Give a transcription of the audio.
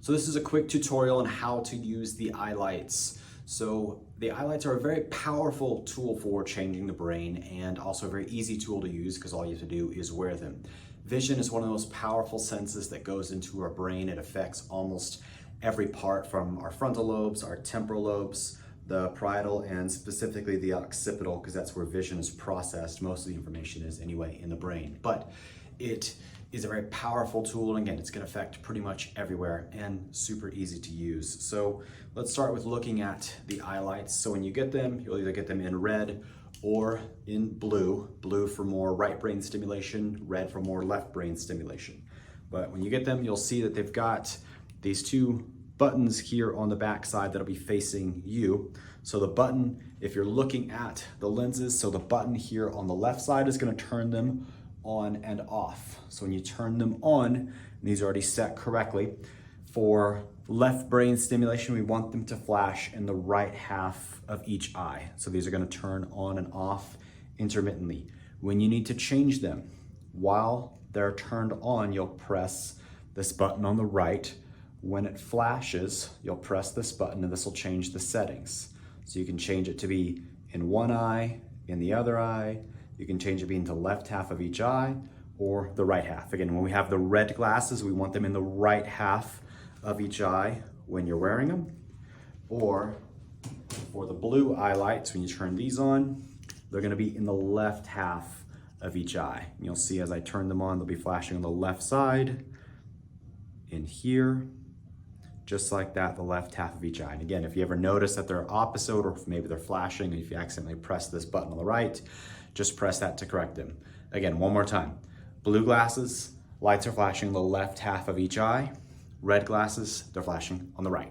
So this is a quick tutorial on how to use the Eyelights. So the Eyelights are a very powerful tool for changing the brain and also a very easy tool to use because all you have to do is wear them. Vision is one of the most powerful senses that goes into our brain. It affects almost every part from our frontal lobes, our temporal lobes, the parietal, and specifically the occipital, because that's where vision is processed. Most of the information is anyway in the brain. But it is a very powerful tool, and again, it's going to affect pretty much everywhere and super easy to use. So let's start with looking at the Eyelights. So when you get them, you'll either get them in red or in blue. Blue for more right brain stimulation, red for more left brain stimulation. But when you get them, you'll see that they've got these two buttons here on the back side that'll be facing you. So the button, if you're looking at the lenses, so the button here on the left side is going to turn them on and off. So when you turn them on, and these are already set correctly, for left brain stimulation, we want them to flash in the right half of each eye. So these are going to turn on and off intermittently. When you need to change them, while they're turned on, you'll press this button on the right. When it flashes, you'll press this button and this will change the settings. So you can change it to be in one eye, in the other eye. You can change it being the left half of each eye or the right half. Again, when we have the red glasses, we want them in the right half of each eye when you're wearing them. Or for the blue Eyelights, when you turn these on, they're gonna be in the left half of each eye. And you'll see as I turn them on, they'll be flashing on the left side, in here, just like that, the left half of each eye. And again, if you ever notice that they're opposite or if maybe they're flashing, if you accidentally press this button on the right, just press that to correct them. Again, one more time. Blue glasses, lights are flashing the left half of each eye. Red glasses, they're flashing on the right.